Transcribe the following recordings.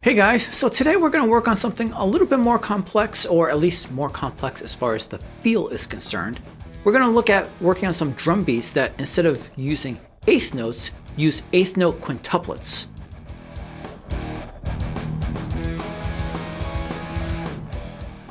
Hey guys, so today we're going to work on something a little bit more complex, or at least more complex as far as the feel is concerned. We're going to look at working on some drum beats that instead of using eighth notes, use eighth note quintuplets.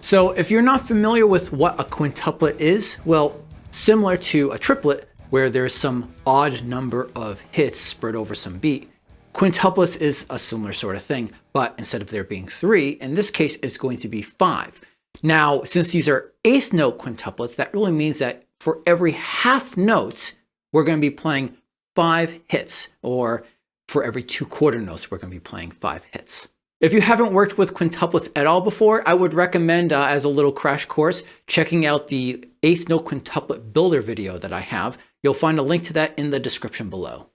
So if you're not familiar with what a quintuplet is, well, similar to a triplet where there's some odd number of hits spread over some beat, quintuplets is a similar sort of thing, but instead of there being 3, in this case, it's going to be 5. Now, since these are eighth note quintuplets, that really means that for every half note, we're going to be playing 5 hits, or for every 2 quarter notes, we're going to be playing 5 hits. If you haven't worked with quintuplets at all before, I would recommend, as a little crash course, checking out the eighth note quintuplet builder video that I have. You'll find a link to that in the description below.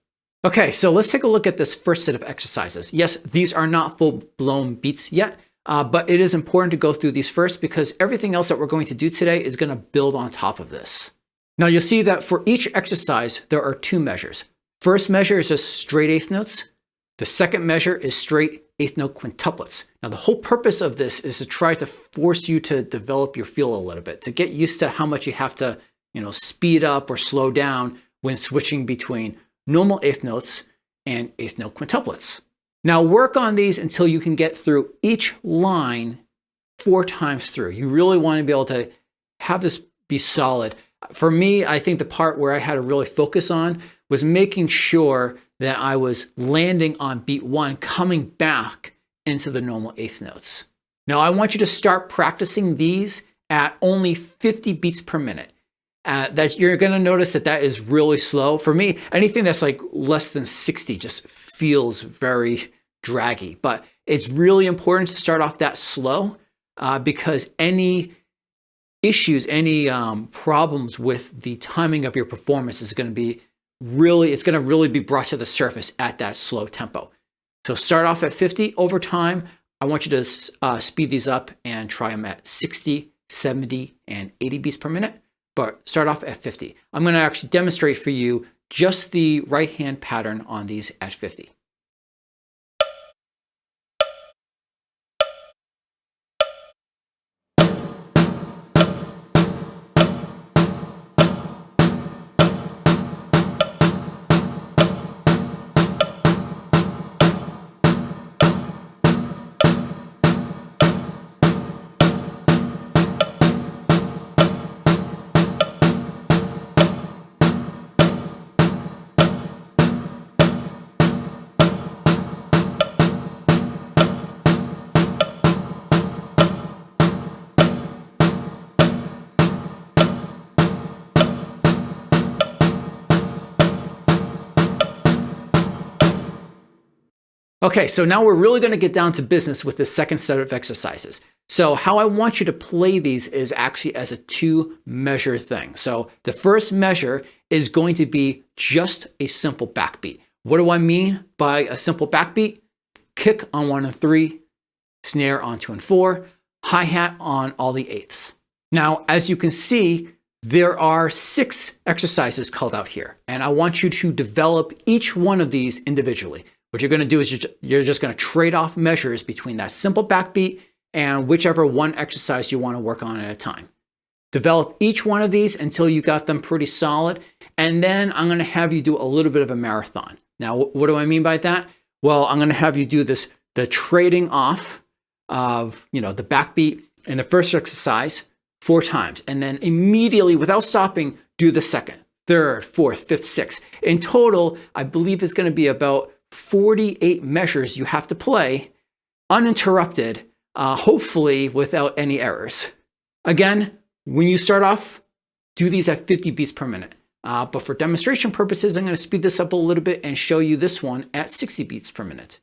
Okay, so let's take a look at this first set of exercises. Yes, these are not full-blown beats yet, but it is important to go through these first because everything else that we're going to do today is going to build on top of this. Now you'll see that for each exercise, there are 2 measures. First measure is just straight eighth notes. The second measure is straight eighth note quintuplets. Now the whole purpose of this is to try to force you to develop your feel a little bit, to get used to how much you have to, speed up or slow down when switching between normal eighth notes and eighth note quintuplets. Now work on these until you can get through each line 4 times through. You really want to be able to have this be solid. For me, I think the part where I had to really focus on was making sure that I was landing on beat 1, coming back into the normal eighth notes. Now I want you to start practicing these at only 50 beats per minute. You're going to notice that is really slow. For me, anything that's like less than 60 just feels very draggy. But it's really important to start off that slow because any issues, any problems with the timing of your performance is going to be really be brought to the surface at that slow tempo. So start off at 50. Over time, I want you to speed these up and try them at 60, 70, and 80 beats per minute. But start off at 50. I'm going to actually demonstrate for you just the right hand pattern on these at 50. Okay, so now we're really going to get down to business with the second set of exercises. So how I want you to play these is actually as a 2-measure thing. So the first measure is going to be just a simple backbeat. What do I mean by a simple backbeat? Kick on 1 and 3, snare on 2 and 4, hi-hat on all the eighths. Now, as you can see, there are 6 exercises called out here, and I want you to develop each one of these individually. What you're going to do is you're just going to trade off measures between that simple backbeat and whichever one exercise you want to work on at a time. Develop each one of these until you got them pretty solid, and then I'm going to have you do a little bit of a marathon. Now, what do I mean by that? Well, I'm going to have you do the trading off of the backbeat in the first exercise 4 times, and then immediately, without stopping, do the second, third, fourth, fifth, sixth. In total, I believe it's going to be about 48 measures you have to play uninterrupted, hopefully without any errors. Again, when you start off, do these at 50 beats per minute. But for demonstration purposes, I'm going to speed this up a little bit and show you this one at 60 beats per minute.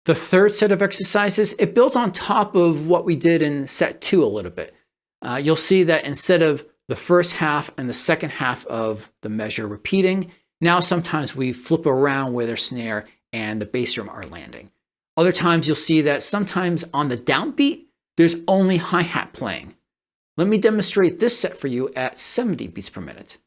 The third set of exercises, it built on top of what we did in set 2 a little bit. You'll see that instead of the first half and the second half of the measure repeating, now sometimes we flip around where their snare and the bass drum are landing. Other times you'll see that sometimes on the downbeat, there's only hi-hat playing. Let me demonstrate this set for you at 70 beats per minute.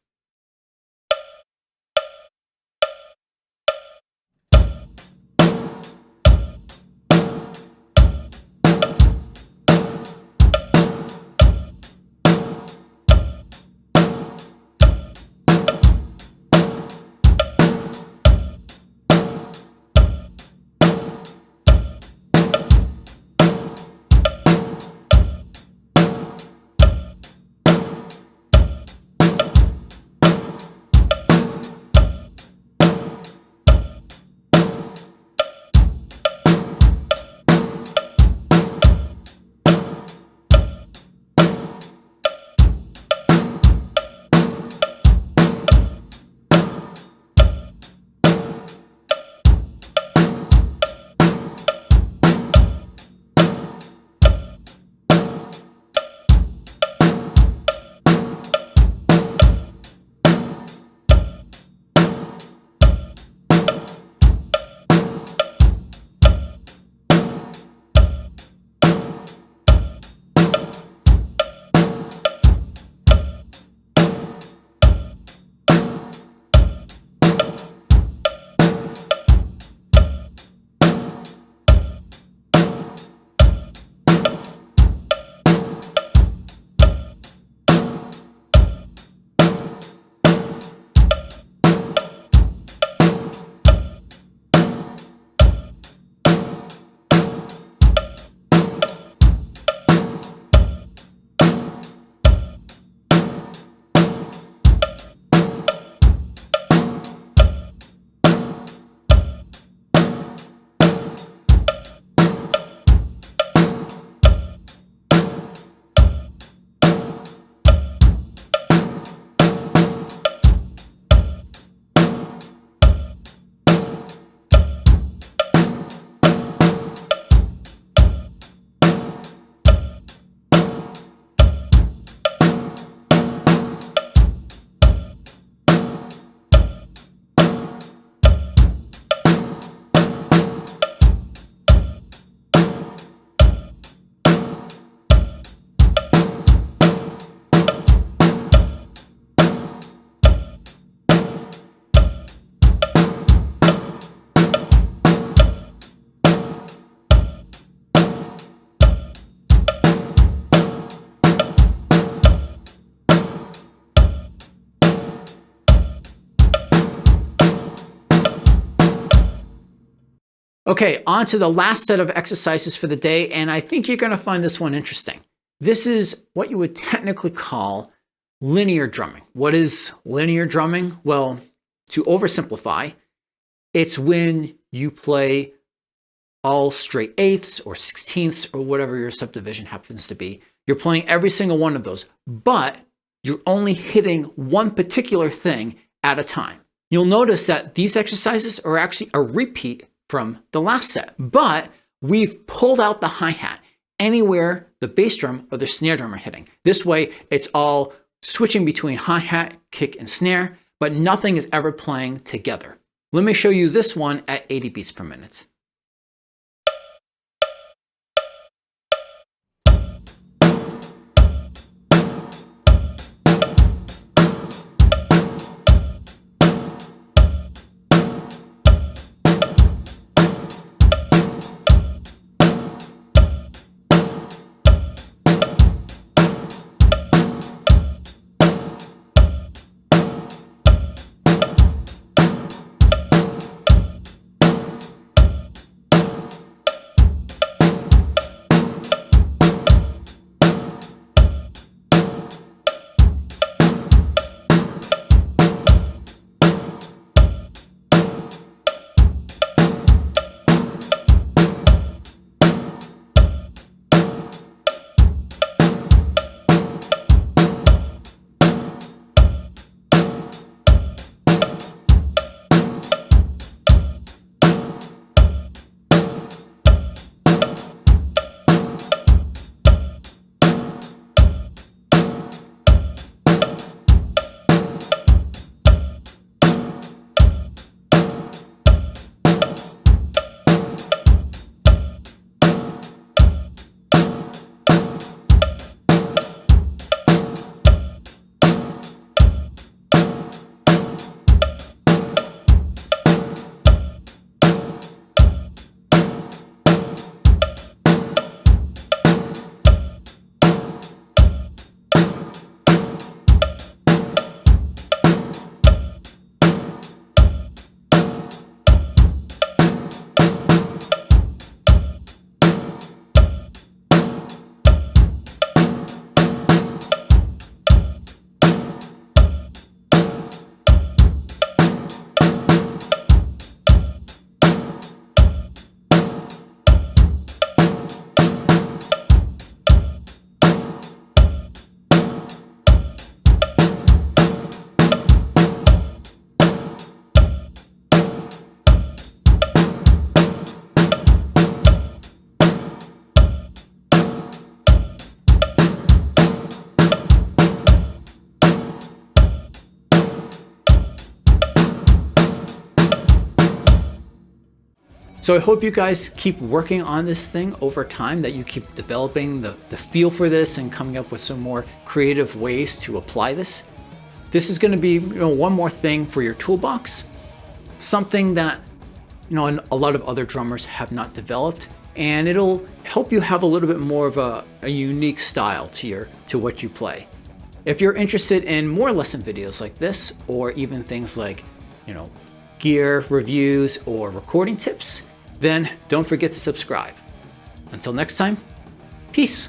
Okay, on to the last set of exercises for the day, and I think you're going to find this one interesting. This is what you would technically call linear drumming. What is linear drumming? Well, to oversimplify, it's when you play all straight eighths or sixteenths or whatever your subdivision happens to be. You're playing every single one of those, but you're only hitting one particular thing at a time. You'll notice that these exercises are actually a repeat from the last set, but we've pulled out the hi-hat anywhere the bass drum or the snare drum are hitting. This way, it's all switching between hi-hat, kick, and snare, but nothing is ever playing together. Let me show you this one at 80 beats per minute. So I hope you guys keep working on this thing over time, that you keep developing the feel for this and coming up with some more creative ways to apply this. This is going to be, one more thing for your toolbox, something that, a lot of other drummers have not developed, and it'll help you have a little bit more of a unique style to what you play. If you're interested in more lesson videos like this, or even things like, gear reviews or recording tips, then don't forget to subscribe. Until next time, peace.